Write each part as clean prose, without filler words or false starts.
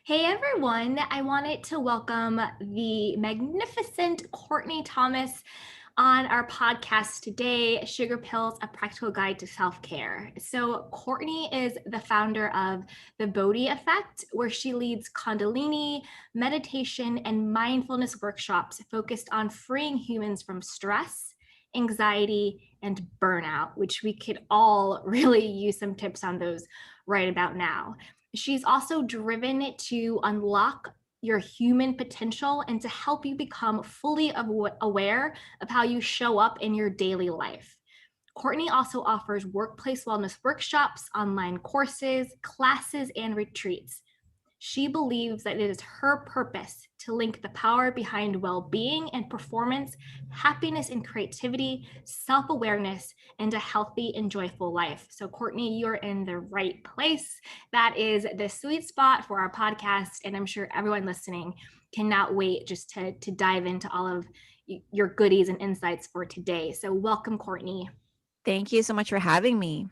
Hey everyone, I wanted to welcome the magnificent Courtney Thomas on our podcast today, Sugar Pills, A Practical Guide to Self-Care. So Courtney is the founder of the Bodhi Effect, where she leads Kundalini, meditation, and mindfulness workshops focused on freeing humans from stress, anxiety, and burnout, which we could all really use some tips on those right about now. She's also driven to unlock your human potential and to help you become fully aware of how you show up in your daily life. Courtney also offers workplace wellness workshops, online courses, classes, and retreats. She believes that it is her purpose to link the power behind well being and performance, happiness and creativity, self awareness, and a healthy and joyful life. So, Courtney, you're in the right place. That is the sweet spot for our podcast. And I'm sure everyone listening cannot wait just to dive into all of your goodies and insights for today. So, welcome, Courtney. Thank you so much for having me.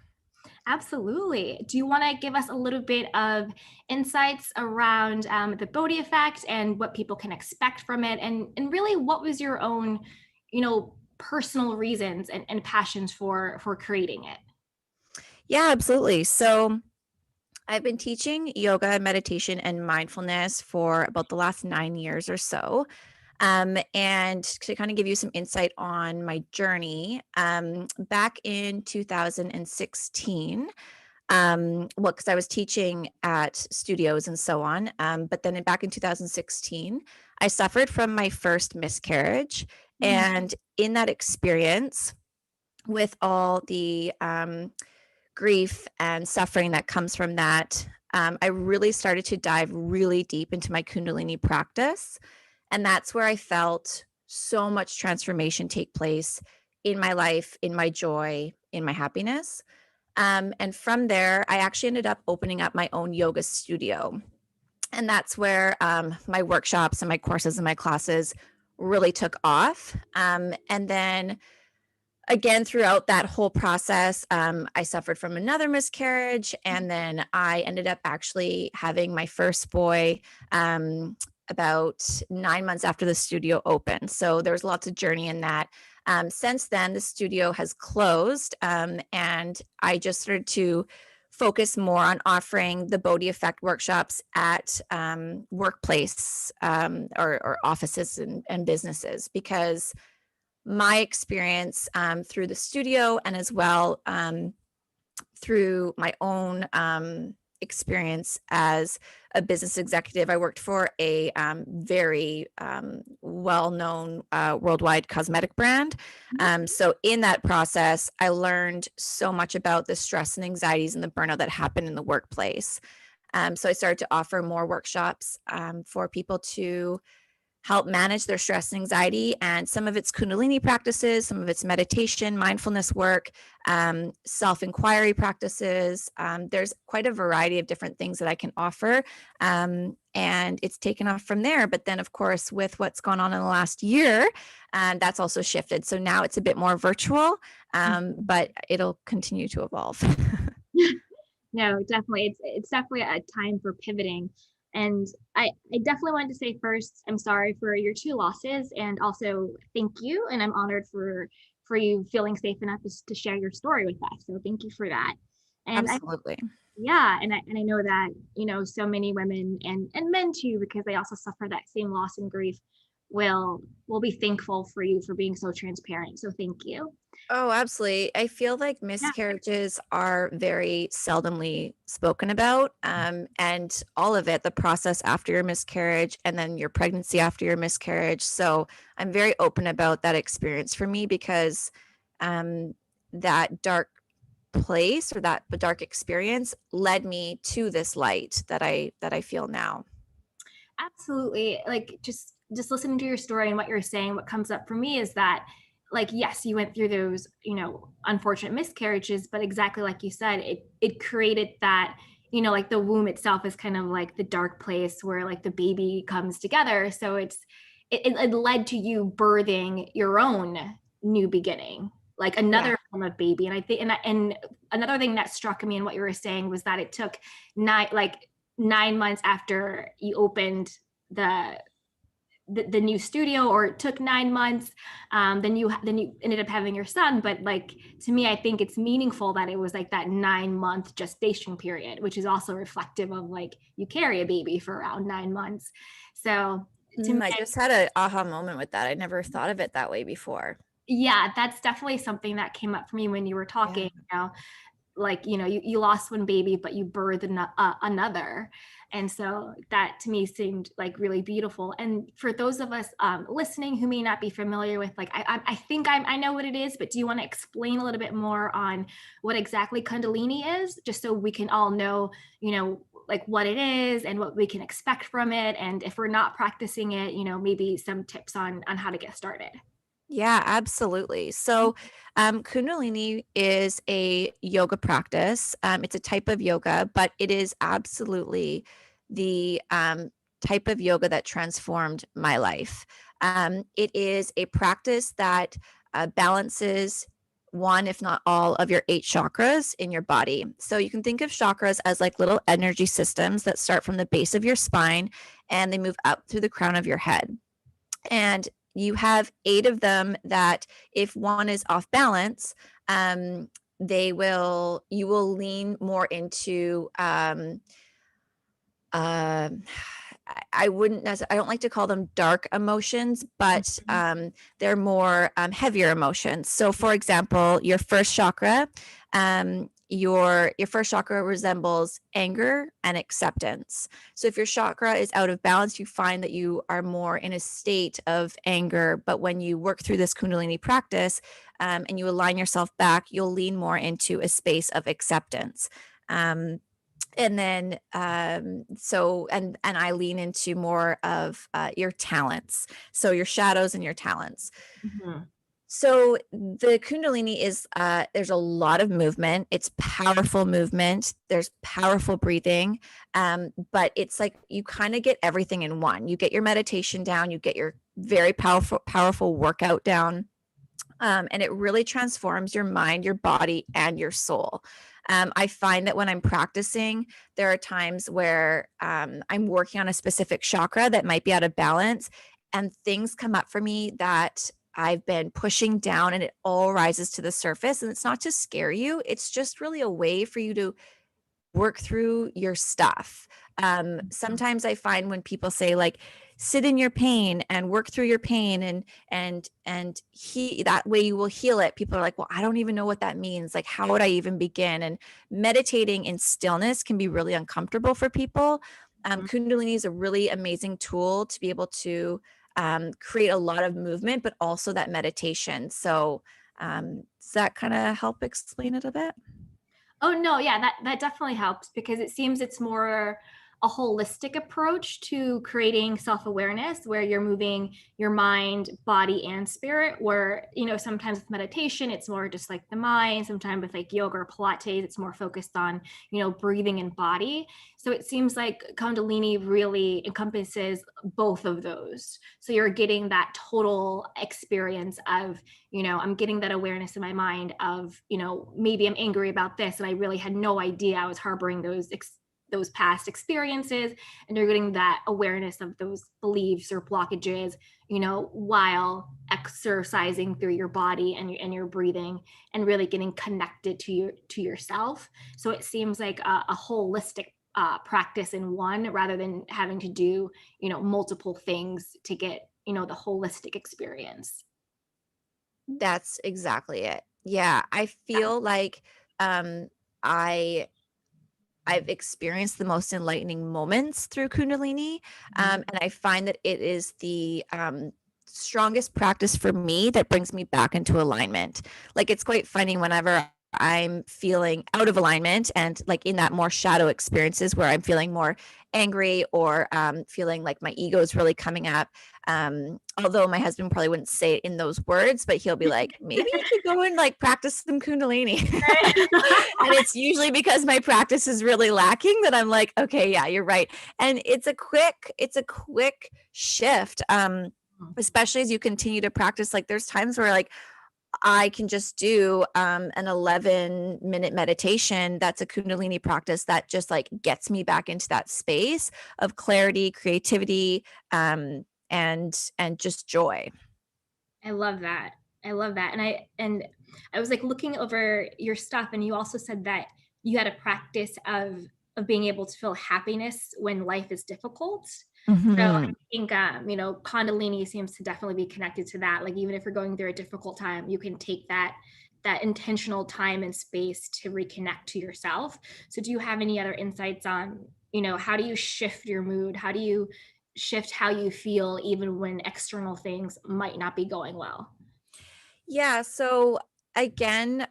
Absolutely. Do you want to give us a little bit of insights around the Bodhi effect and what people can expect from it? And really, what was your own, personal reasons and passions for creating it? Yeah, absolutely. So I've been teaching yoga, meditation, and mindfulness for about the last 9 years or so. And to kind of give you some insight on my journey, back in 2016, well, because I was teaching at studios and so on. But then back in 2016, I suffered from my first miscarriage. Mm. And in that experience, with all the grief and suffering that comes from that, I really started to dive really deep into my Kundalini practice. And that's where I felt so much transformation take place in my life, in my joy, in my happiness. And from there, I actually ended up opening up my own yoga studio. And that's where my workshops and my courses and my classes really took off. And then again, throughout that whole process, I suffered from another miscarriage, and then I ended up actually having my first boy about 9 months after the studio opened. So there was lots of journey in that. Since then, the studio has closed, and I just started to focus more on offering the Bodhi Effect workshops at workplace or offices and businesses, because my experience through the studio and as well through my own experience as a business executive. I worked for a very well-known worldwide cosmetic brand. So in that process, I learned so much about the stress and anxieties and the burnout that happen in the workplace. So I started to offer more workshops for people to help manage their stress and anxiety, and some of it's Kundalini practices, some of it's meditation, mindfulness work, self-inquiry practices. There's quite a variety of different things that I can offer, and it's taken off from there. But then, of course, with what's gone on in the last year, that's also shifted. So now it's a bit more virtual, but it'll continue to evolve. No, definitely. It's definitely a time for pivoting. And I definitely wanted to say first, I'm sorry for your two losses, and also thank you. And I'm honored for you feeling safe enough to share your story with us. So thank you for that. And I Absolutely. yeah, and I know that, so many women and men too, because they also suffer that same loss and grief, will be thankful for you for being so transparent. So thank you. Oh, absolutely. I feel like Yeah. miscarriages are very seldomly spoken about. And all of it, the process after your miscarriage and then your pregnancy after your miscarriage. So I'm very open about that experience for me, because that dark place or that dark experience led me to this light that I feel now. Absolutely. Like just listening to your story and what you're saying, what comes up for me is that, like, yes, you went through those, unfortunate miscarriages, but exactly like you said, it created that, like the womb itself is kind of like the dark place where like the baby comes together. So it led to you birthing your own new beginning, like Yeah. another form of baby. And I think and another thing that struck me in what you were saying was that it took nine like 9 months after you opened the the new studio, or it took 9 months, then you ended up having your son. But like, to me, I think it's meaningful that it was like that 9 month gestation period, which is also reflective of like you carry a baby for around 9 months. So to me, I just had an aha moment with that. I never thought of it that way before. yeah, that's definitely something that came up for me when you were Yeah. talking. Like, you lost one baby, but you birthed another. And so that to me seemed like really beautiful. And for those of us listening who may not be familiar with, like, I think I know what it is, but do you want to explain a little bit more on what exactly Kundalini is, just so we can all know, like what it is and what we can expect from it, and if we're not practicing it, maybe some tips on how to get started. Yeah, absolutely. So, Kundalini is a yoga practice. It's a type of yoga, but it is absolutely the type of yoga that transformed my life. It is a practice that balances one, if not all, of your 8 chakras in your body. So, you can think of chakras as like little energy systems that start from the base of your spine and they move up through the crown of your head. And you have 8 of them that if one is off balance, you will lean more into uh, I don't like to call them dark emotions, but they're more heavier emotions. So for example, your first chakra, your first chakra resembles anger and acceptance. So if your chakra is out of balance, you find that you are more in a state of anger. But when you work through this Kundalini practice, and you align yourself back, you'll lean more into a space of acceptance. And then and I lean into more of your talents, so your shadows and your talents. Mhm. So the Kundalini is there's a lot of movement. It's powerful movement. There's powerful breathing, but it's like you kind of get everything in one. You get your meditation down, you get your very powerful workout down, and it really transforms your mind, your body, and your soul. I find that when I'm practicing, there are times where I'm working on a specific chakra that might be out of balance, and things come up for me that I've been pushing down, and it all rises to the surface. And it's not to scare you, it's just really a way for you to work through your stuff. Sometimes I find when people say like, sit in your pain and work through your pain and he that way you will heal it. People are like, well, I don't even know what that means. Like, how would I even begin? And meditating in stillness can be really uncomfortable for people. Kundalini is a really amazing tool to be able to create a lot of movement, but also that meditation. So does that kind of help explain it a bit? Oh no, yeah, that definitely helps, because it seems it's more a holistic approach to creating self-awareness, where you're moving your mind, body, and spirit. Where, sometimes with meditation, it's more just like the mind. Sometimes with like yoga or Pilates, it's more focused on, breathing and body. So it seems like Kundalini really encompasses both of those. So you're getting that total experience of, I'm getting that awareness in my mind of, maybe I'm angry about this and I really had no idea I was harboring those past experiences. And you're getting that awareness of those beliefs or blockages, while exercising through your body and your breathing, and really getting connected to yourself. So it seems like a holistic practice in one, rather than having to do, multiple things to get, the holistic experience. That's exactly it. Yeah, I Yeah. feel like um I I've experienced the most enlightening moments through Kundalini. Mhm. And I find that it is the strongest practice for me that brings me back into alignment. Like, it's quite funny whenever I'm feeling out of alignment and like in that more shadow experiences where I'm feeling more angry or feeling like my ego is really coming up. Although my husband probably wouldn't say it in those words, but he'll be like, maybe you should go and like practice some Kundalini. And it's usually because my practice is really lacking that I'm like, okay, yeah, you're right. And it's a quick shift. Especially as you continue to practice, like there's times where like I can just do an 11-minute meditation. That's a Kundalini practice that just like gets me back into that space of clarity, creativity, and just joy. I love that. I love that. And I was like looking over your stuff, and you also said that you had a practice of being able to feel happiness when life is difficult. So I Mm-hmm. think Kundalini seems to definitely be connected to that. Like even if you're going through a difficult time, you can take that intentional time and space to reconnect to yourself. So do you have any other insights on, how do you shift your mood? How do you shift how you feel even when external things might not be going well? Yeah. So again,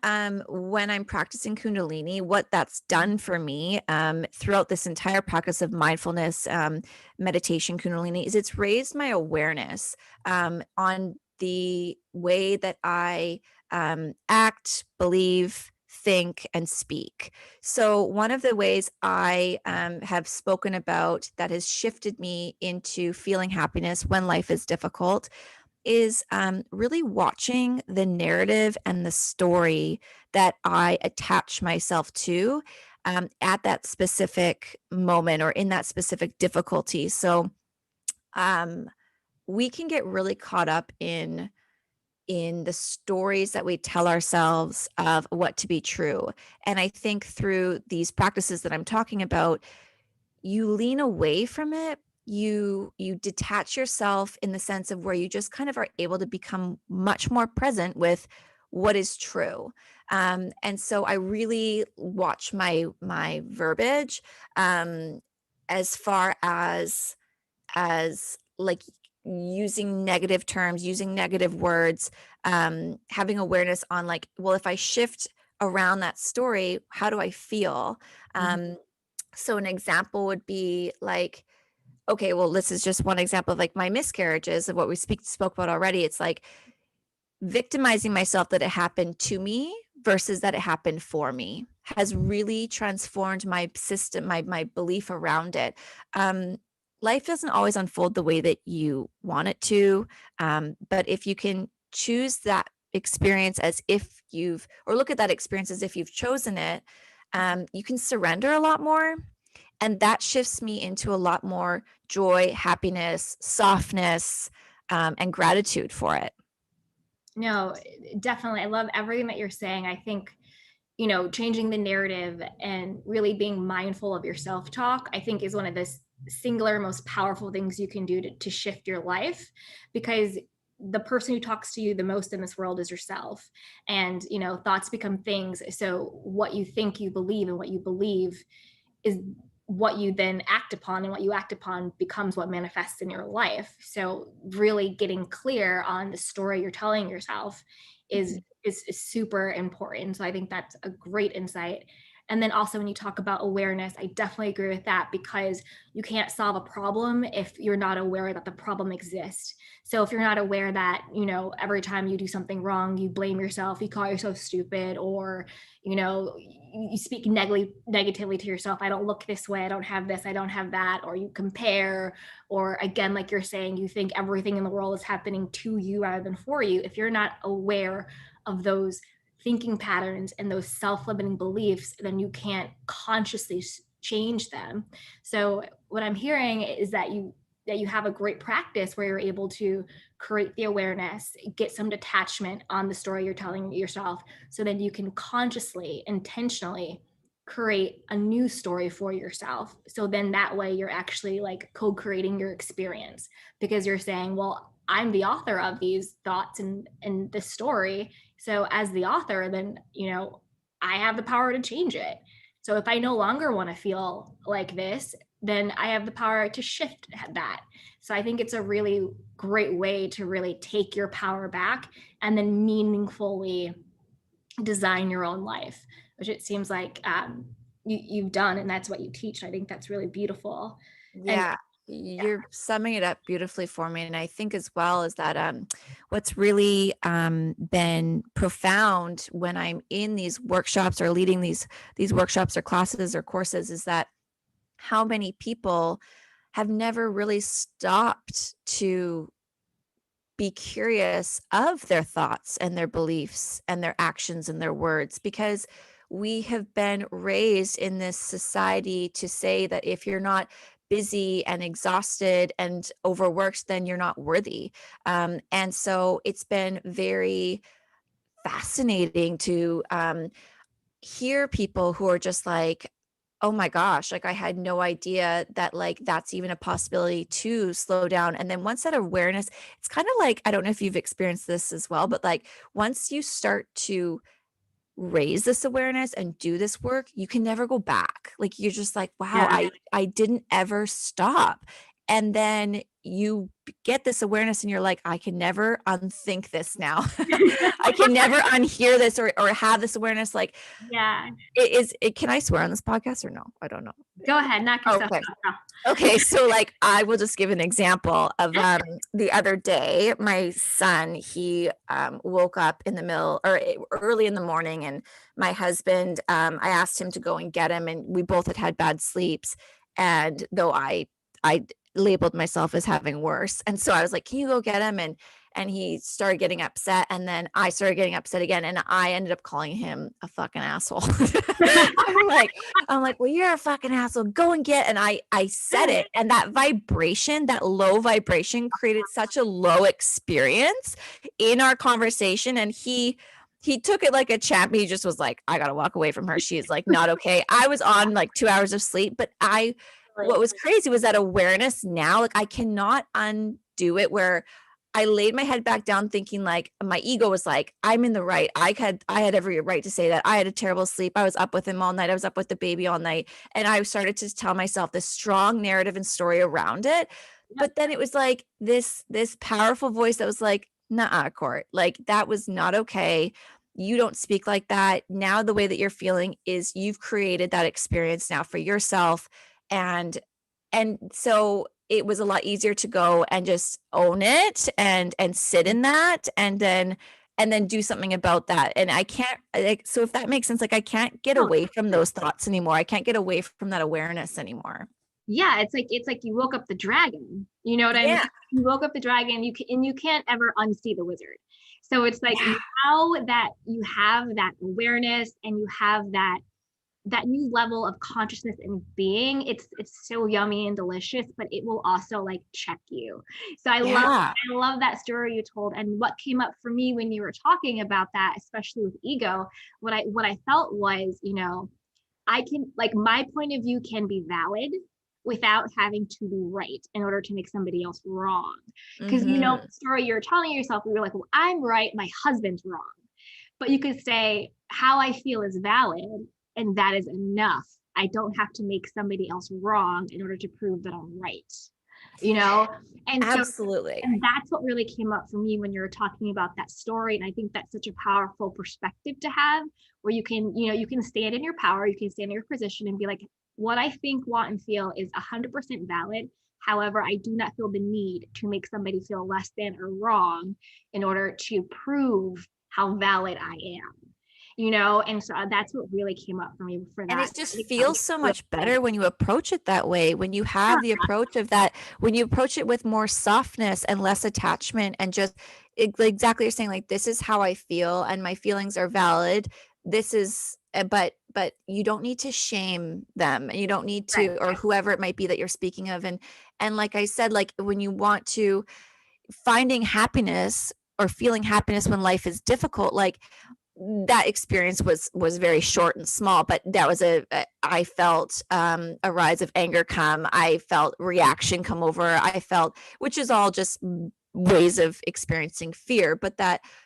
when I'm practicing Kundalini, what that's done for me throughout this entire practice of mindfulness, meditation, Kundalini, is it's raised my awareness on the way that I act, believe, think, and speak. So, one of the ways I have spoken about that has shifted me into feeling happiness when life is difficult is really watching the narrative and the story that I attach myself to at that specific moment or in that specific difficulty. So um, we can get really caught up in the stories that we tell ourselves of what to be true. And I think through these practices that I'm talking about, you lean away from it, you detach yourself in the sense of where you just kind of are able to become much more present with what is true. And so I really watch my verbiage, um, as far as like using negative terms, using negative words, having awareness on like, well, if I shift around that story, how do I feel? Mhm. um, so an example would be like, okay, well, this is just one example of like my miscarriages of what we spoke about already. It's like victimizing myself that it happened to me versus that it happened for me has really transformed my system, my belief around it. Um, Life doesn't always unfold the way that you want it to, but if you can choose that experience as if you've, or look at that experience as if you've chosen it, you can surrender a lot more, and that shifts me into a lot more joy, happiness, softness, and gratitude for it. No, definitely. I love everything that you're saying. I think, changing the narrative and really being mindful of your self talk, I think is one of the singular most powerful things you can do to shift your life, because the person who talks to you the most in this world is yourself. And, thoughts become things. So what you think you believe and what you believe is what you then act upon, and what you act upon becomes what manifests in your life. So really getting clear on the story you're telling yourself is Mhm. is super important. So I think that's a great insight. And then also when you talk about awareness, I definitely agree with that, because you can't solve a problem if you're not aware that the problem exists. So if you're not aware that, every time you do something wrong, you blame yourself, you call yourself stupid, or you speak negatively to yourself. I don't look this way, I don't have this, I don't have that. Or you compare, or again, like you're saying, you think everything in the world is happening to you rather than for you. If you're not aware of those thinking patterns and those self-limiting beliefs, then you can't consciously change them. So what I'm hearing is that you have a great practice where you're able to create the awareness, get some detachment on the story you're telling yourself, so then you can consciously, intentionally create a new story for yourself. So then that way you're actually like co-creating your experience, because you're saying, well, I'm the author of these thoughts and this story. So as the author, then, I have the power to change it. So if I no longer want to feel like this, then I have the power to shift that. So I think it's a really great way to really take your power back and then meaningfully design your own life, which it seems like you've done, and that's what you teach. I think that's really beautiful. And Yeah, yeah. you're summing it up beautifully for me. And I think as well is that what's really been profound when I'm in these workshops or leading these workshops or classes or courses is that how many people have never really stopped to be curious of their thoughts and their beliefs and their actions and their words, because we have been raised in this society to say that if you're not busy and exhausted and overworked, then you're not worthy. And so it's been very fascinating to hear people who are just like, oh my gosh, like I had no idea that like that's even a possibility to slow down. And then once that awareness, it's kind of like, I don't know if you've experienced this as well, but like once you start to raise this awareness and do this work, you can never go back. Like you're just like, wow, Yeah. I didn't ever stop. And then you get this awareness and you're like, I can never unthink this now. I can never unhear this or have this awareness. Like Yeah. can I swear on this podcast or no? I don't know. Go ahead, knock yourself Okay. out. Okay, so like I will just give an example of the other day, my son, he woke up in the middle or early in the morning, and my husband, I asked him to go and get him, and we both had bad sleeps, and though I labeled myself as having worse, and so I was like, can you go get him? And he started getting upset, and then I started getting upset again, and I ended up calling him a fucking asshole. I'm like, well, you're a fucking asshole. Go and get. And I said it, and that vibration, that low vibration, created such a low experience in our conversation. And he took it like a champ. He just was like, I gotta walk away from her. She is like not okay. I was on like 2 hours of sleep, but what was crazy was that awareness now. Like I cannot undo it. Where I laid my head back down thinking like my ego was like, I'm in the right. I had every right to say that. I had a terrible sleep. I was up with him all night. I was up with the baby all night. And I started to tell myself this strong narrative and story around it. But then it was like this powerful voice that was like, nah, Court, like that was not okay. You don't speak like that. Now the way that you're feeling is you've created that experience now for yourself. And so it was a lot easier to go and just own it and sit in that and then do something about that. And I can't like, so if that makes sense, like I can't get away from those thoughts anymore. I can't get away from that awareness anymore. Yeah, it's like you woke up the dragon. You know what I mean? You woke up the dragon, you can't ever unsee the wizard. So it's like now that you have that awareness and you have that new level of consciousness and being, it's so yummy and delicious, but it will also like check you. So I love that story you told. And what came up for me when you were talking about that, especially with ego, what I felt was, you know, I can, like, my point of view can be valid without having to be right in order to make somebody else wrong. Because you know, the story you're telling yourself, you're like, well, I'm right, my husband's wrong. But you could say how I feel is valid, and that is enough. I don't have to make somebody else wrong in order to prove that I'm right. You know? And absolutely. And that's what really came up for me when you were talking about that story. And I think that's such a powerful perspective to have, where you can, you know, you can stand in your power, you can stand in your position and be like, what I think, want, and feel is 100% valid. However, I do not feel the need to make somebody feel less than or wrong in order to prove how valid I am. You know, and so that's what really came up for me for that. And it just feels so much better when you approach it that way, when you have the approach of that, when you approach it with more softness and less attachment and just exactly you're saying, like, this is how I feel and my feelings are valid. This is, but you don't need to shame them. You don't need to, or whoever it might be that you're speaking of. And like I said, like when you want to finding happiness or feeling happiness when life is difficult, like that experience was very short and small, but that was I felt a rise of anger come. I felt reaction come over. I felt, which is all just ways of experiencing fear, but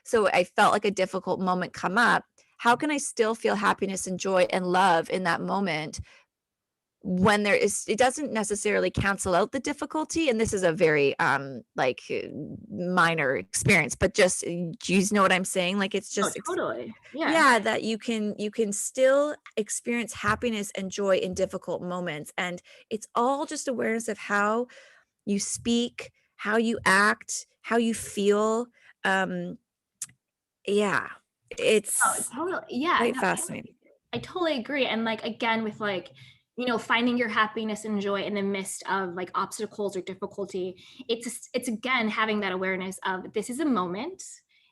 so I felt like a difficult moment come up. How can I still feel happiness and joy and love in that moment when it doesn't necessarily cancel out the difficulty? And this is a very like minor experience, but just, do you know what I'm saying? Like it's just totally. Yeah, that you can still experience happiness and joy in difficult moments. And it's all just awareness of how you speak, how you act, how you feel. Yeah, it's totally. Yeah, quite fascinating. I totally agree. And like, again, with like, finding your happiness and joy in the midst of like obstacles or difficulty. It's again having that awareness of this is a moment.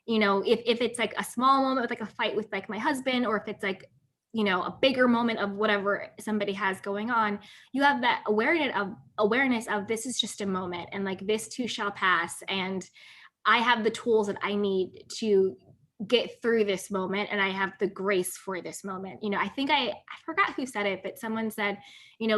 If it's like a small moment with like a fight with like my husband, or if it's like a bigger moment of whatever somebody has going on, you have that awareness of this is just a moment, and like this too shall pass, and I have the tools that I need to get through this moment, and I have the grace for this moment. I think I forgot who said it, but someone said,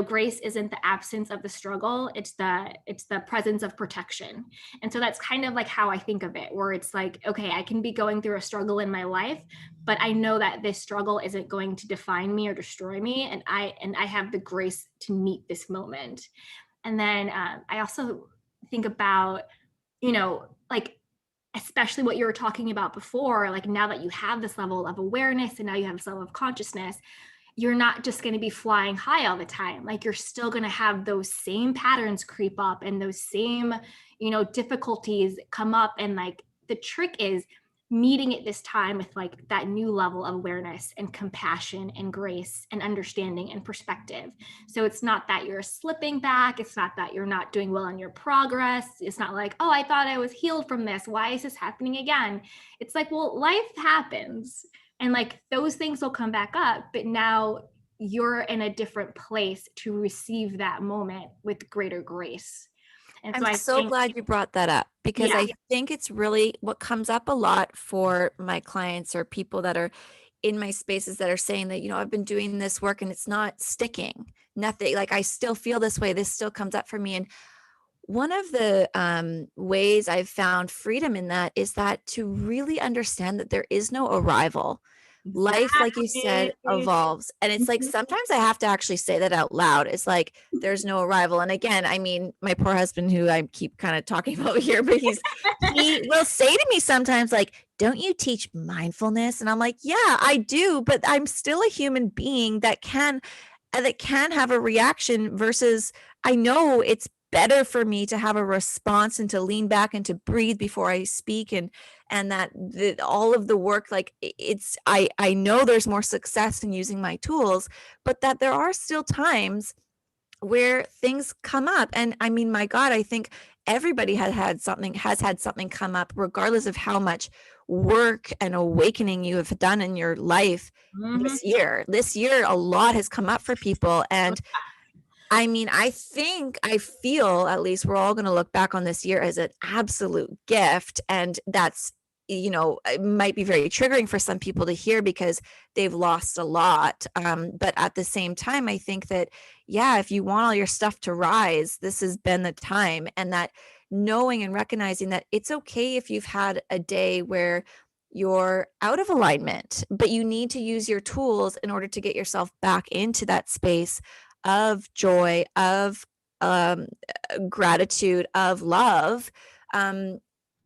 grace isn't the absence of the struggle, it's the presence of protection. And so that's kind of like how I think of it, where it's like, okay, I can be going through a struggle in my life, but I know that this struggle isn't going to define me or destroy me, and I have the grace to meet this moment. And then I also think about, like, especially what you were talking about before, like now that you have this level of awareness and now you have this level of consciousness, you're not just going to be flying high all the time. Like you're still going to have those same patterns creep up, and those same, difficulties come up. And like the trick is meeting it this time with like that new level of awareness and compassion and grace and understanding and perspective. So it's not that you're slipping back, it's not that you're not doing well on your progress, it's not like, oh, I thought I was healed from this, why is this happening again? It's like, well, life happens, and like those things will come back up, but now you're in a different place to receive that moment with greater grace. And so I'm I so think, glad you brought that up, because yeah. I think it's really what comes up a lot for my clients or people that are in my spaces that are saying that, I've been doing this work and it's not sticking. Nothing, like I still feel this way. This still comes up for me. And one of the ways I've found freedom in that is that to really understand that there is no arrival. Life, like you said, Exactly. evolves. And it's like sometimes I have to actually say that out loud. It's like there's no arrival. And again, I mean, my poor husband, who I keep kind of talking about here, but he will say to me sometimes, like, don't you teach mindfulness? And I'm like, yeah, I do, but I'm still a human being that can have a reaction, versus I know it's better for me to have a response and to lean back and to breathe before I speak, and that all of the work, like I know there's more success in using my tools, but that there are still times where things come up. And I mean, my God, I think everybody has had something come up, regardless of how much work and awakening you have done in your life. Mhm. This year a lot has come up for people. And I mean, I feel, at least we're all going to look back on this year as an absolute gift. And that's, it might be very triggering for some people to hear because they've lost a lot. But at the same time, I think that, yeah, if you want all your stuff to rise, this has been the time. And that knowing and recognizing that it's okay if you've had a day where you're out of alignment, but you need to use your tools in order to get yourself back into that space of joy, of gratitude, of love. Um,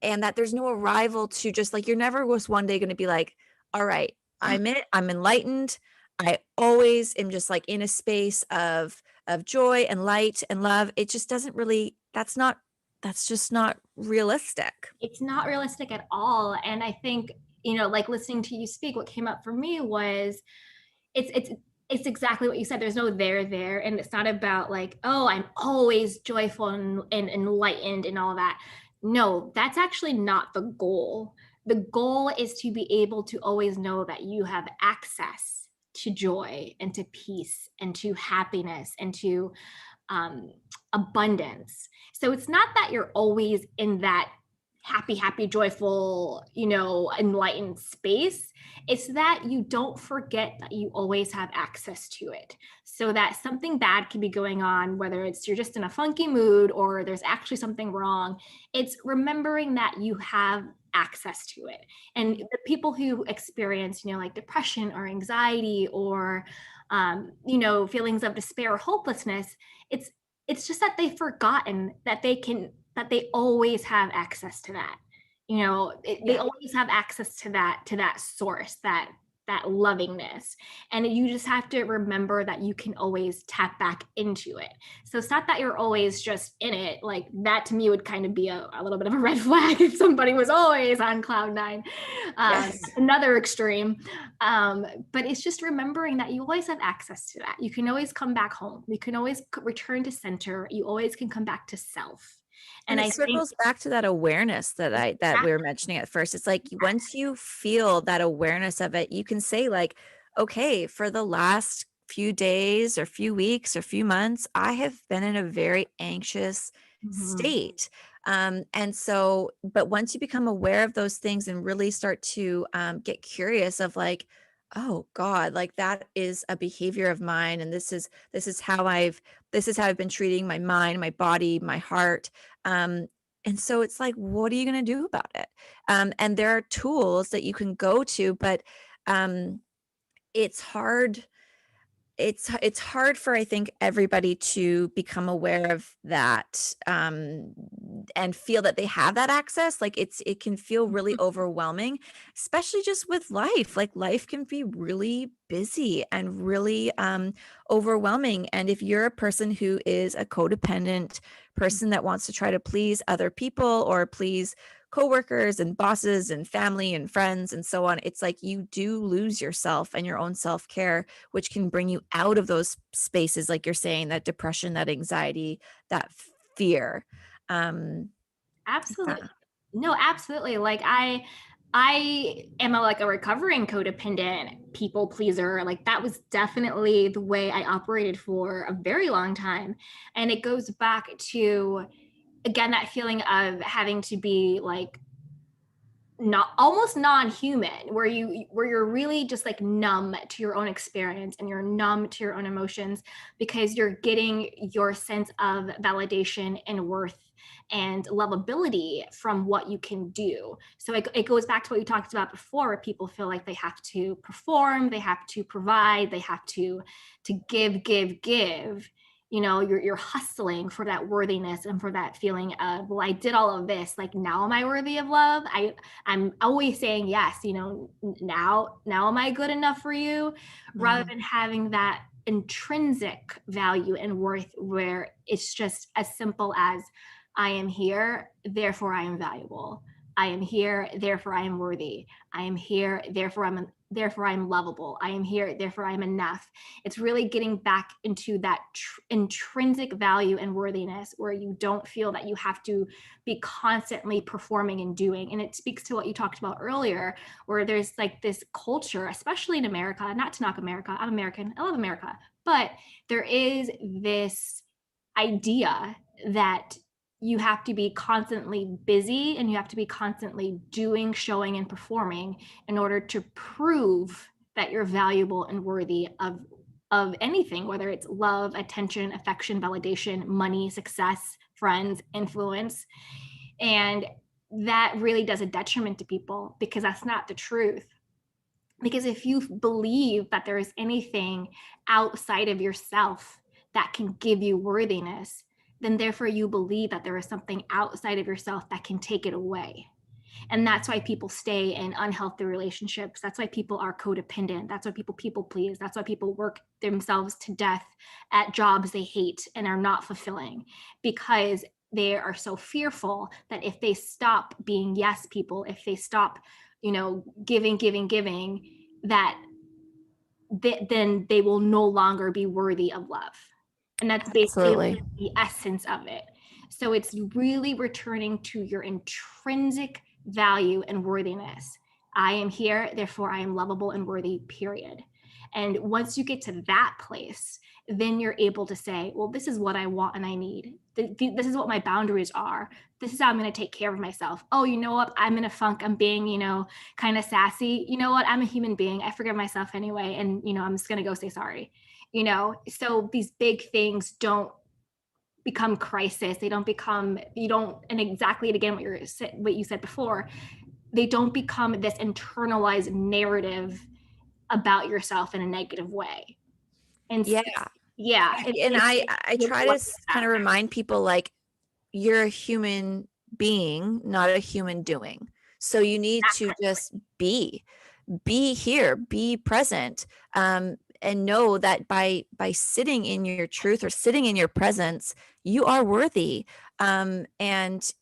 and that there's no arrival to, just like, you're never was one day going to be like, all right, I'm enlightened. I always am just like in a space of joy and light and love. It just doesn't really, that's just not realistic. It's not realistic at all. And I think, like listening to you speak, what came up for me was it's exactly what you said. There's no there, and it's not about like, oh, I'm always joyful and enlightened and all that. No, that's actually not the goal. The goal is to be able to always know that you have access to joy and to peace and to happiness and to um, abundance. So it's not that you're always in that happy, joyful, enlightened space. It's that you don't forget that you always have access to it. So that something bad can be going on, whether it's you're just in a funky mood or there's actually something wrong. It's remembering that you have access to it. And the people who experience, like depression or anxiety or, feelings of despair or hopelessness, it's just that they've forgotten that they always have access to that. They Yeah. always have access to that source, that that lovingness. And you just have to remember that you can always tap back into it. So it's not that you're always just in it. Like that to me would kind of be a little bit of a red flag if somebody was always on cloud nine. Yes. Another extreme. But it's just remembering that you always have access to that. You can always come back home. You can always return to center. You always can come back to self. And And it I think circles back to that awareness that we were mentioning at first. It's like once you feel that awareness of it, you can say like, okay, for the last few days or few weeks or few months, I have been in a very anxious Mhm. state. And so, but once you become aware of those things and really start to get curious of like, oh God, like that is a behavior of mine, and this is how I've been treating my mind, my body, my heart. um, and so it's like, what are you going to do about it? And there are tools that you can go to, but um, it's hard. It's hard for, I think, everybody to become aware of that, and feel that they have that access. Like it can feel really overwhelming, especially just with life. Like life can be really busy and really overwhelming. And if you're a person who is a codependent person that wants to try to please other people or please coworkers and bosses and family and friends and so on, it's like you do lose yourself and your own self-care, which can bring you out of those spaces, like you're saying, that depression, that anxiety, that fear. um Absolutely. yeah. No, absolutely. Like I am like a recovering codependent people pleaser. Like that was definitely the way I operated for a very long time. And it goes back to again that feeling of having to be like not almost non-human, where you're really just like numb to your own experience and you're numb to your own emotions because you're getting your sense of validation and worth and lovability from what you can do. So it goes back to what you talked about before, where people feel like they have to perform, they have to provide, they have to give. You know, you're hustling for that worthiness and for that feeling of, well, I did all of this, like now am I worthy of love? I'm always saying yes, you know, now am I good enough for you? Rather Mhm. than having that intrinsic value and worth where it's just as simple as I am here, therefore I am valuable. I am here, therefore I am worthy. I am here, therefore I'm lovable. I am here, therefore I'm enough. It's really getting back into that intrinsic value and worthiness where you don't feel that you have to be constantly performing and doing. And it speaks to what you talked about earlier, where there's like this culture, especially in America, not to knock America, I'm American, I love America, but there is this idea that you have to be constantly busy and you have to be constantly doing, showing, and performing in order to prove that you're valuable and worthy of anything, whether it's love, attention, affection, validation, money, success, friends, influence. And that really does a detriment to people because that's not the truth. Because if you believe that there is anything outside of yourself that can give you worthiness, then therefore you believe that there is something outside of yourself that can take it away. And that's why people stay in unhealthy relationships. That's why people are codependent. That's why people please. That's why people work themselves to death at jobs they hate and are not fulfilling, because they are so fearful that if they stop being yes people, if they stop, you know, giving, that then they will no longer be worthy of love. And that's basically Absolutely. the essence of it. So it's really returning to your intrinsic value and worthiness. I am here, therefore I am lovable and worthy, period. And once you get to that place, then you're able to say, well, this is what I want and I need. This is what my boundaries are. This is how I'm going to take care of myself. Oh, you know what? I'm in a funk. I'm being, you know, kind of sassy. You know what? I'm a human being. I forgive myself anyway. And, you know, I'm just going to go say sorry. You know, so these big things don't become crisis. They don't become, you don't, and exactly again, what you said before, they don't become this internalized narrative about yourself in a negative way. And Yeah. yeah, And I really try to like kind that. of remind people like, you're a human being, not a human doing. So you need to just be here, be present, and know that by sitting in your truth or sitting in your presence, you are worthy. And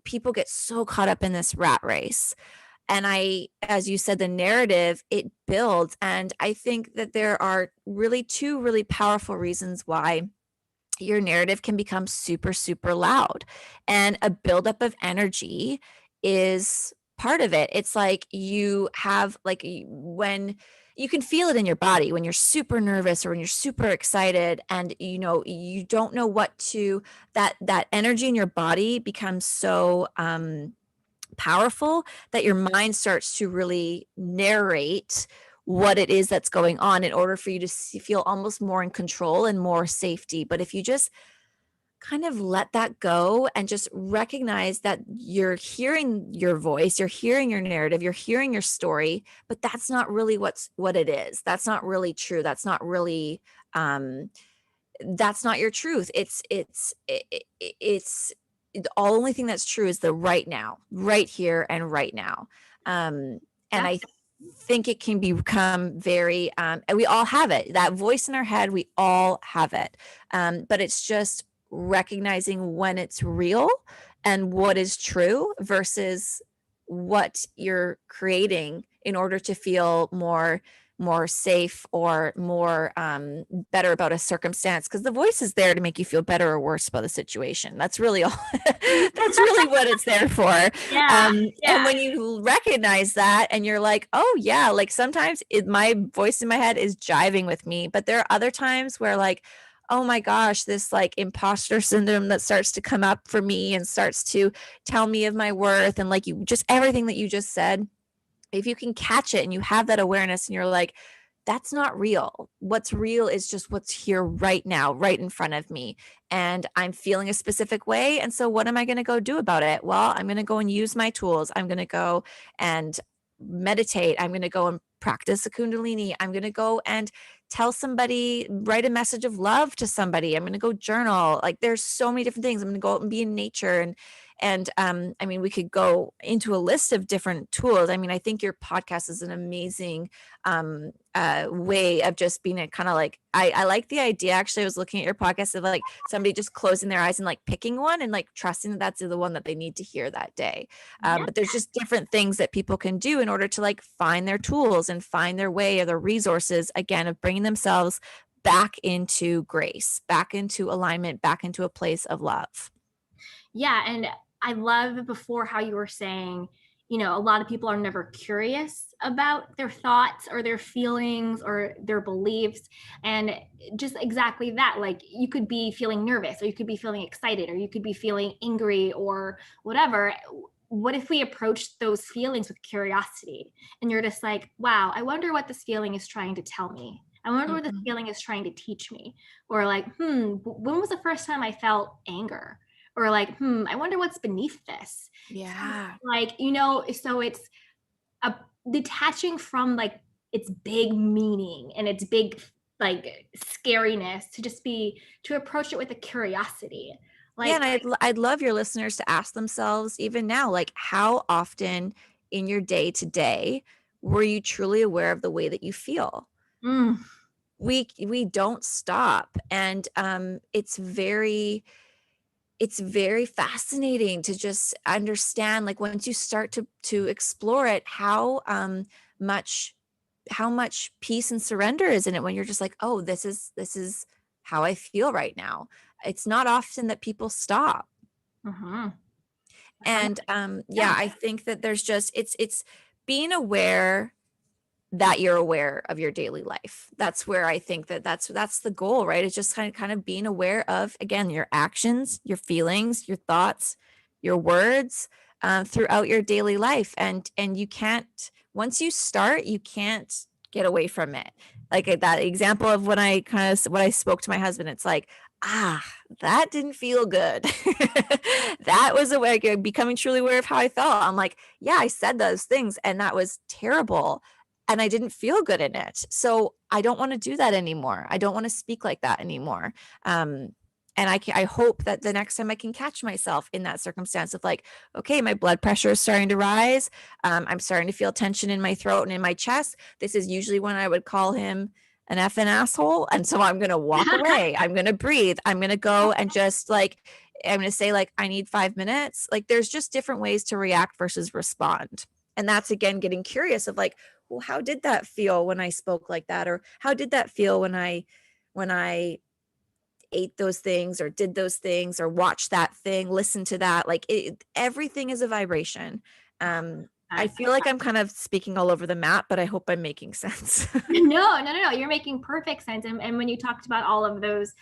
people get so caught up in this rat race. And as you said, the narrative, it builds. And I think that there are really two really powerful reasons why your narrative can become super, super loud. And a buildup of energy is part of it. It's like you have, like, when you can feel it in your body when you're super nervous or when you're super excited, and you don't know what to, that energy in your body becomes so powerful that your mind starts to really narrate what it is that's going on in order for you to feel almost more in control and more safety. But if you just kind of let that go and just recognize that you're hearing your voice, you're hearing your narrative, you're hearing your story, but that's not really what it is. That's not really true. That's not really that's not your truth. It's the only thing that's true is the right now, right here and right now. And Yeah. I think it can become very, and we all have it, that voice in our head, we all have it. But it's just recognizing when it's real and what is true versus what you're creating in order to feel more safe or more better about a circumstance, because the voice is there to make you feel better or worse about the situation. That's really all. That's really what it's there for. Yeah. And when you recognize that and you're like, oh yeah, like sometimes my voice in my head is jiving with me, but there are other times where, like, oh my gosh, this like imposter syndrome that starts to come up for me and starts to tell me of my worth, and like, you just, everything that you just said, if you can catch it and you have that awareness and you're like, that's not real. What's real is just what's here right now, right in front of me. And I'm feeling a specific way. And so what am I going to go do about it? Well, I'm going to go and use my tools. I'm going to go and meditate. I'm going to go and practice a Kundalini. I'm going to go and tell somebody, write a message of love to somebody. I'm going to go journal. Like, there's so many different things. I'm going to go out and be in nature. And I mean, we could go into a list of different tools. I mean, I think your podcast is an amazing way of just being a kind of like, I like the idea. Actually, I was looking at your podcast of like somebody just closing their eyes and like picking one and like trusting that that's the one that they need to hear that day. Yeah. But there's just different things that people can do in order to like find their tools and find their way or their resources, again, of bringing themselves back into grace, back into alignment, back into a place of love. Yeah. And I love before how you were saying, a lot of people are never curious about their thoughts or their feelings or their beliefs. And just exactly that, like, you could be feeling nervous, or you could be feeling excited, or you could be feeling angry or whatever. What if we approach those feelings with curiosity, and you're just like, wow, I wonder what this feeling is trying to tell me. I wonder what this feeling is trying to teach me. Or like, when was the first time I felt anger? Or like, I wonder what's beneath this. Yeah. Like, so it's a detaching from like its big meaning and its big like scariness, to approach it with a curiosity. Yeah, Like, and I'd love your listeners to ask themselves even now, like, how often in your day to day were you truly aware of the way that you feel? mm, We don't stop, and it's very fascinating to just understand, like, once you start to explore it, much how much peace and surrender is in it when you're just like, oh, this is how I feel right now. It's not often that people stop. mhm. And Yeah. yeah, I think that there's just, it's being aware that you're aware of your daily life. That's where I think that that's the goal, right? It's just kind of being aware of, again, your actions, your feelings, your thoughts, your words, throughout your daily life. And you can't, once you start, you can't get away from it. Like that example of when what I spoke to my husband, it's like, that didn't feel good. That was a way of becoming truly aware of how I felt. I'm like, yeah, I said those things and that was terrible and I didn't feel good in it. So I don't want to do that anymore. I don't want to speak like that anymore. And I hope that the next time I can catch myself in that circumstance of like, okay, my blood pressure is starting to rise. I'm starting to feel tension in my throat and in my chest. This is usually when I would call him an effing asshole. And so I'm going to walk away. I'm going to breathe. I'm going to go and just like, I'm going to say like, I need 5 minutes. Like there's just different ways to react versus respond. And that's again, getting curious of like, well, how did that feel when I spoke like that? Or how did that feel when I ate those things or did those things or watched that thing, listened to that? Like everything is a vibration. I feel like I'm kind of speaking all over the map, but I hope I'm making sense. No. You're making perfect sense. And when you talked about all of those,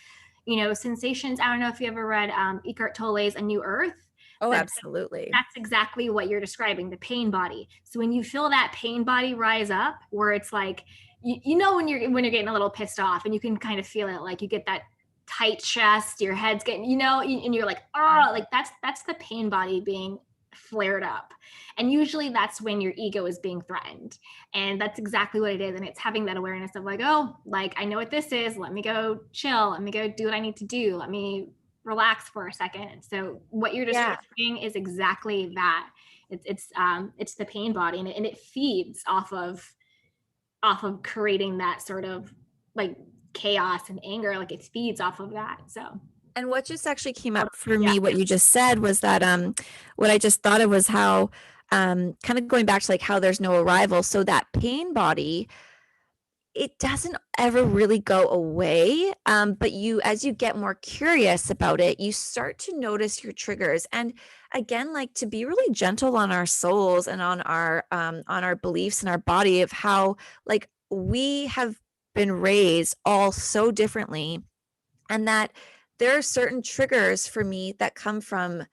sensations, I don't know if you ever read Eckhart Tolle's A New Earth, Oh, but absolutely. that's exactly what you're describing, the pain body. So when you feel that pain body rise up, where it's like, when you're getting a little pissed off, and you can kind of feel it, like you get that tight chest, your head's getting, and you're like, oh, like that's the pain body being flared up. And usually that's when your ego is being threatened. And that's exactly what it is. And it's having that awareness of like, oh, like I know what this is. Let me go chill. Let me go do what I need to do. Let me relax for a second. So what you're describing is exactly that. It's the pain body, and it feeds off of creating that sort of like chaos and anger. Like it feeds off of that. So And what just actually came up for me, what you just said was that what I just thought of was how kind of going back to like how there's no arrival. So that pain body, it doesn't ever really go away. But as you get more curious about it, you start to notice your triggers. And again, like to be really gentle on our souls and on our beliefs and our body of how like we have been raised all so differently, and that there are certain triggers for me that come from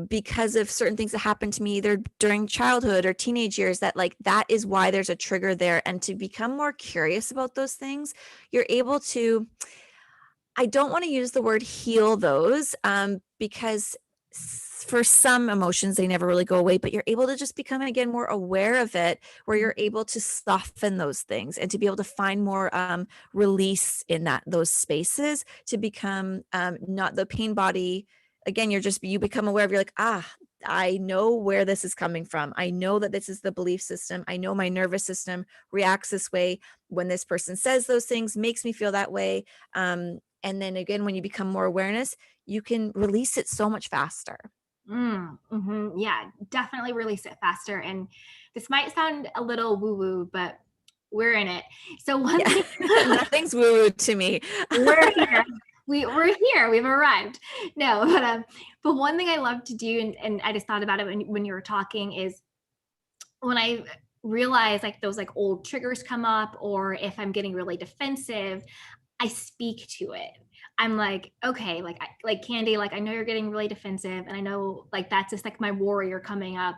because of certain things that happened to me either during childhood or teenage years, that like that is why there's a trigger there. And to become more curious about those things, you're able to, I don't want to use the word heal those, because for some emotions they never really go away, but you're able to just become again more aware of it, where you're able to soften those things and to be able to find more release in those spaces, to become not the pain body. Again, you become aware of, you're like, I know where this is coming from. I know that this is the belief system. I know my nervous system reacts this way when this person says those things, makes me feel that way. And then again, when you become more awareness, you can release it so much faster. Yeah, definitely release it faster. And this might sound a little woo-woo, but we're in it. So one thing nothing's woo-woo to me. We're here. We're here. We've arrived. No, but one thing I love to do, and I just thought about it when you were talking, is when I realize like those like old triggers come up, or if I'm getting really defensive, I speak to it. I'm like, okay, like Candy, like I know you're getting really defensive, and I know like that's just like my warrior coming up.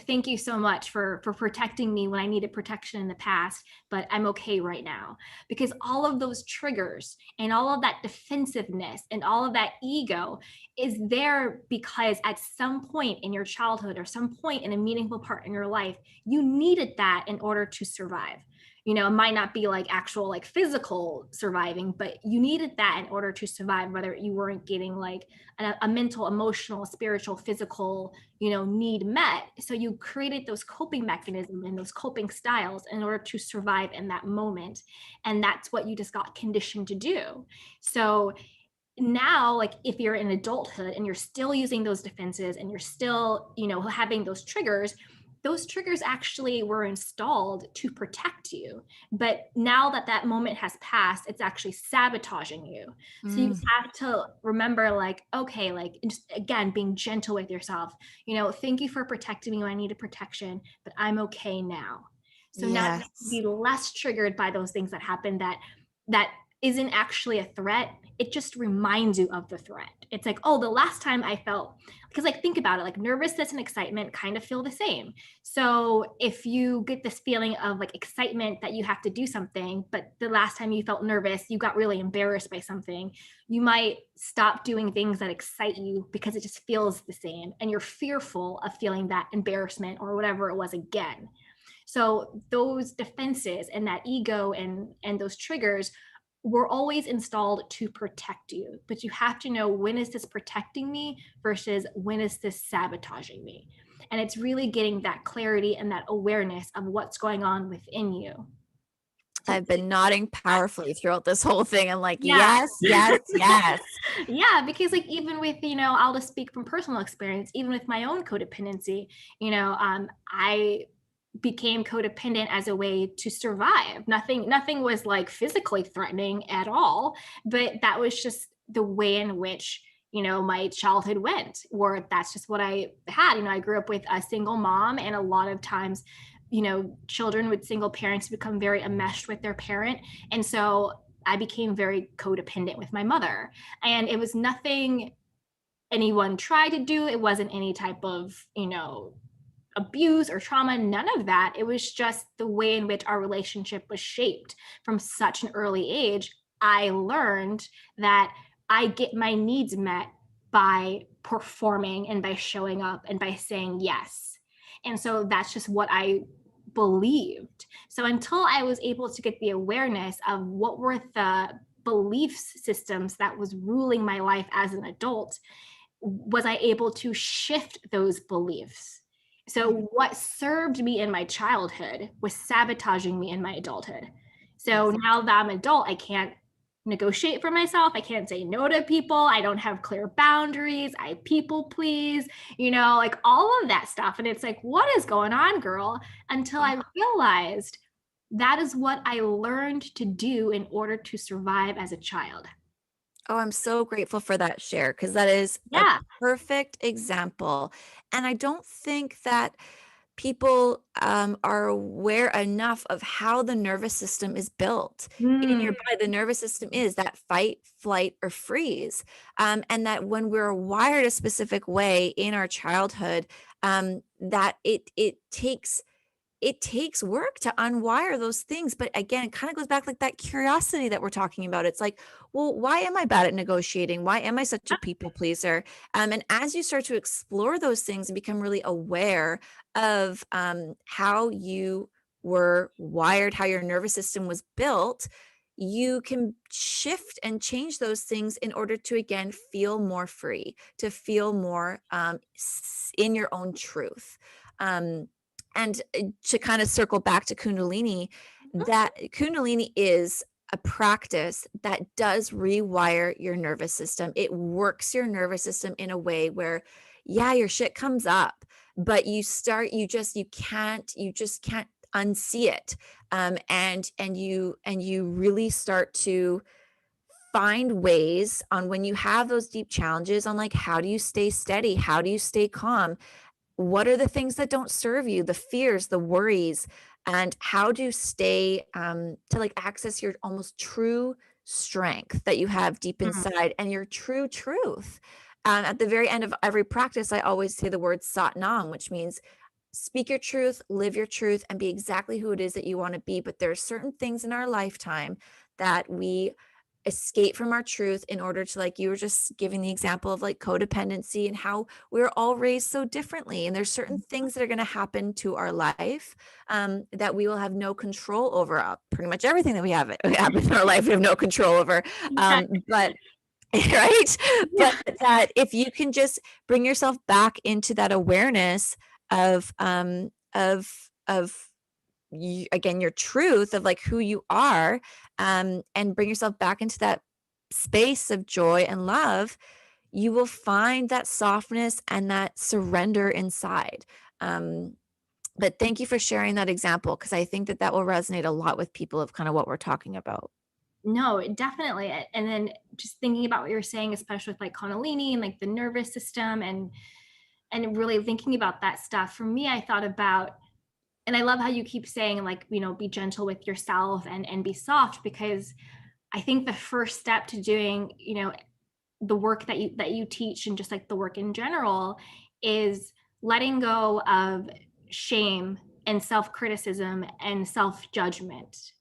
Thank you so much for protecting me when I needed protection in the past, but I'm okay right now. Because all of those triggers and all of that defensiveness and all of that ego is there because at some point in your childhood or some point in a meaningful part in your life, you needed that in order to survive. It might not be like actual like physical surviving, but you needed that in order to survive, whether you weren't getting like a mental, emotional, spiritual, physical, need met. So you created those coping mechanisms and those coping styles in order to survive in that moment. And that's what you just got conditioned to do. So now, like if you're in adulthood and you're still using those defenses and you're still, having those triggers actually were installed to protect you. But now that moment has passed, it's actually sabotaging you. So you have to remember, like, okay, like just again, being gentle with yourself. Thank you for protecting me when I needed protection, but I'm okay now. So now be less triggered by those things that happen that isn't actually a threat. It just reminds you of the threat. It's like, oh, the last time I felt, because like think about it, like nervousness and excitement kind of feel the same. So if you get this feeling of like excitement that you have to do something, but the last time you felt nervous, you got really embarrassed by something, you might stop doing things that excite you because it just feels the same. And you're fearful of feeling that embarrassment or whatever it was again. So those defenses and that ego and those triggers we're always installed to protect you, but you have to know, when is this protecting me versus when is this sabotaging me? And it's really getting that clarity and that awareness of what's going on within you. I've been nodding powerfully throughout this whole thing. I'm like, Yeah. yes, yes, yes. Yeah, because like even with, I'll just speak from personal experience, even with my own codependency, I became codependent as a way to survive. Nothing was like physically threatening at all, but that was just the way in which my childhood went, or that's just what I had. I grew up with a single mom, and a lot of times children with single parents become very enmeshed with their parent, and so I became very codependent with my mother. And it was nothing anyone tried to do. It wasn't any type of abuse or trauma, none of that. It was just the way in which our relationship was shaped from such an early age. I learned that I get my needs met by performing and by showing up and by saying yes. And so that's just what I believed. So until I was able to get the awareness of what were the belief systems that was ruling my life as an adult, was I able to shift those beliefs. So what served me in my childhood was sabotaging me in my adulthood. So now that I'm adult, I can't negotiate for myself. I can't say no to people. I don't have clear boundaries. I people please, like all of that stuff. And it's like, what is going on, girl? Until I realized that is what I learned to do in order to survive as a child. Oh, I'm so grateful for that share, because that is a Yeah. perfect example. And I don't think that people are aware enough of how the nervous system is built in Mm. your body. The nervous system is that fight, flight, or freeze. And that when we're wired a specific way in our childhood, that it takes work to unwire those things. But again, it kind of goes back like that curiosity that we're talking about. It's like, well, why am I bad at negotiating? Why am I such a people pleaser? And as you start to explore those things and become really aware of how you were wired, how your nervous system was built, you can shift and change those things in order to, again, feel more free, to feel more in your own truth. And to kind of circle back to Kundalini, that Kundalini is a practice that does rewire your nervous system. It works your nervous system in a way where, yeah, your shit comes up, but you just can't unsee it. And you really start to find ways on, when you have those deep challenges, on like, how do you stay steady? How do you stay calm? What are the things that don't serve you, the fears, the worries, and how to stay to like access your almost true strength that you have deep Mhm. inside, and your true truth. At the very end of every practice, I always say the word Sat Nam, which means speak your truth, live your truth, and be exactly who it is that you want to be. But there are certain things in our lifetime that we escape from our truth in order to, like you were just giving the example of like codependency and how we're all raised so differently. And there's certain things that are going to happen to our life that we will have no control over. Pretty much everything that we have happen in our life, we have no control over. Yeah. But right. Yeah. But that if you can just bring yourself back into that awareness of you, again, your truth of like who you are, and bring yourself back into that space of joy and love, you will find that softness and that surrender inside. But thank you for sharing that example, because I think that that will resonate a lot with people of kind of what we're talking about. No, definitely. And then just thinking about what you're saying, especially with like Connellini and like the nervous system, and really thinking about that stuff. For me, I thought about, and I love how you keep saying like, be gentle with yourself and be soft, because I think the first step to doing, the work that you teach, and just like the work in general, is letting go of shame and self-criticism and self-judgment.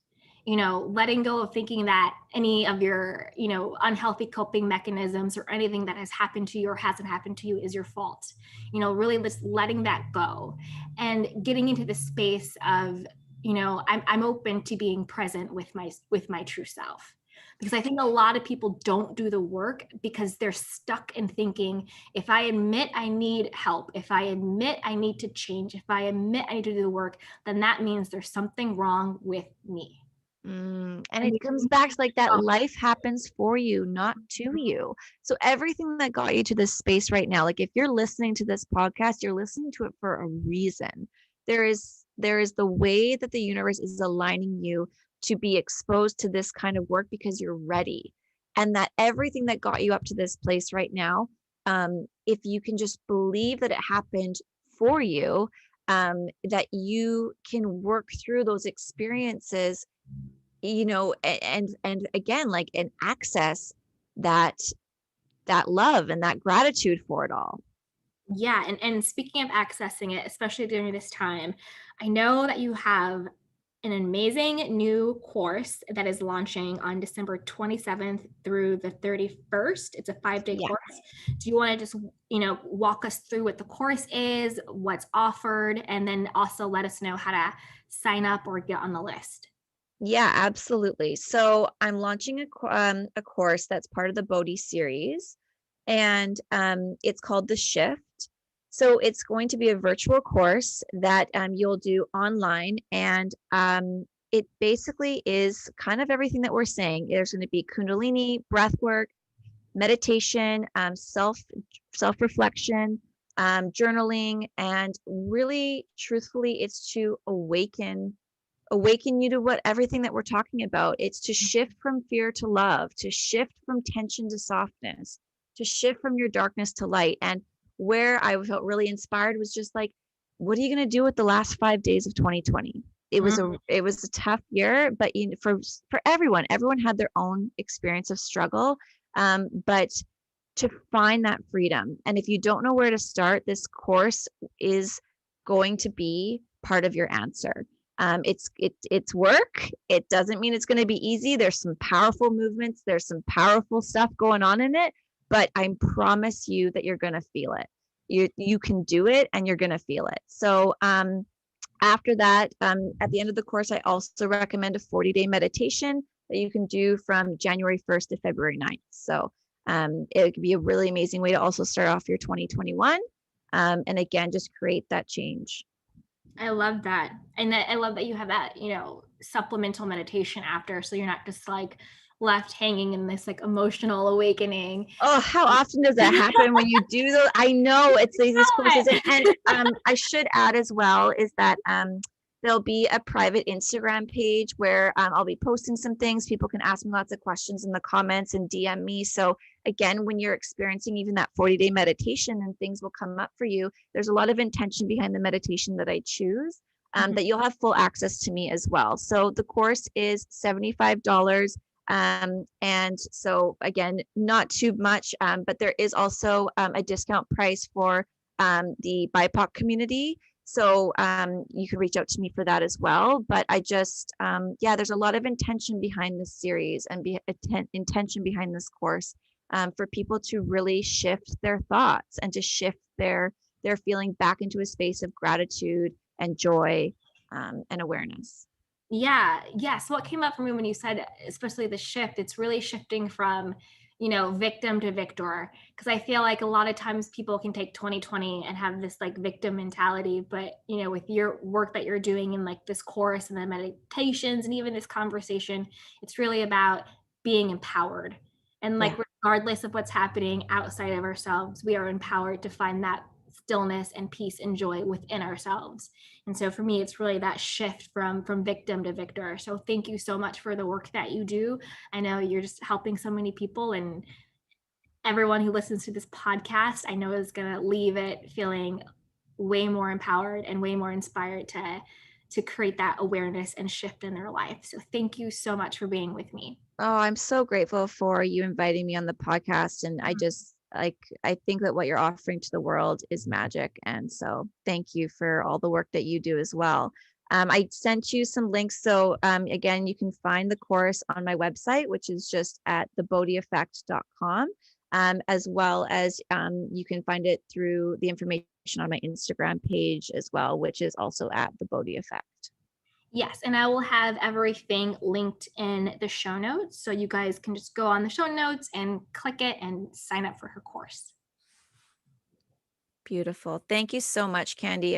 Letting go of thinking that any of your unhealthy coping mechanisms or anything that has happened to you or hasn't happened to you is your fault. Really just letting that go and getting into the space of I'm open to being present with my true self. Because I think a lot of people don't do the work because they're stuck in thinking, if I admit I need help, if I admit I need to change, if I admit I need to do the work, then that means there's something wrong with me. And And it comes back to like that life happens for you, not to you. So everything that got you to this space right now, like if you're listening to this podcast, you're listening to it for a reason. There is the way that the universe is aligning you to be exposed to this kind of work because you're ready. And that everything that got you up to this place right now, if you can just believe that it happened for you, that you can work through those experiences, and again, like, and access that love and that gratitude for it all. Yeah, and speaking of accessing it, especially during this time, I know that you have an amazing new course that is launching on December 27th through the 31st. It's a 5-day Yeah. course. Do you want to just, walk us through what the course is, what's offered, and then also let us know how to sign up or get on the list? Yeah, absolutely. So I'm launching a course that's part of the Bodhi series, and it's called The Shift. So it's going to be a virtual course that you'll do online, and it basically is kind of everything that we're saying. There's going to be Kundalini, breath work, meditation, self reflection, journaling, and really, truthfully, it's to awaken you to what everything that we're talking about. It's to shift from fear to love, to shift from tension to softness, to shift from your darkness to light. And where I felt really inspired was just like, what are you going to do with the last 5 days of 2020? It was a tough year, but for everyone had their own experience of struggle. But to find that freedom, and if you don't know where to start, this course is going to be part of your answer. It's work. It doesn't mean it's going to be easy. There's some powerful movements. There's some powerful stuff going on in it, but I promise you that you're going to feel it. You can do it, and you're going to feel it. So after that, at the end of the course, I also recommend a 40-day meditation that you can do from January 1st to February 9th. So it could be a really amazing way to also start off your 2021, and again, just create that change. I love that. And I love that you have that, supplemental meditation after. So you're not just like left hanging in this like emotional awakening. Oh, how often does that happen when you do those? I know it's these courses, and I should add as well is that there'll be a private Instagram page where I'll be posting some things. People can ask me lots of questions in the comments and DM me. So again, when you're experiencing even that 40-day meditation and things will come up for you, there's a lot of intention behind the meditation that I choose, that you'll have full access to me as well. So the course is $75. And so again, not too much, but there is also a discount price for the BIPOC community. So you can reach out to me for that as well. But I just, there's a lot of intention behind this series and intention behind this course, for people to really shift their thoughts and to shift their feeling back into a space of gratitude and joy, and awareness. Yeah. Yeah. So what came up for me when you said, especially the shift, it's really shifting from, victim to victor. Cause I feel like a lot of times people can take 2020 and have this like victim mentality, but with your work that you're doing in like this course and the meditations and even this conversation, it's really about being empowered. And like, Yeah. regardless of what's happening outside of ourselves, we are empowered to find that stillness and peace and joy within ourselves. And so for me, it's really that shift from victim to victor. So thank you so much for the work that you do. I know you're just helping so many people, and everyone who listens to this podcast, I know is going to leave it feeling way more empowered and way more inspired to create that awareness and shift in their life. So thank you so much for being with me. Oh, I'm so grateful for you inviting me on the podcast. And I think that what you're offering to the world is magic. And so thank you for all the work that you do as well. I sent you some links. So again, you can find the course on my website, which is just at thebodhieffect.com, as well as you can find it through the information on my Instagram page as well, which is also at the Bodhi Effect. Yes, and I will have everything linked in the show notes. So you guys can just go on the show notes and click it and sign up for her course. Beautiful. Thank you so much, Candy.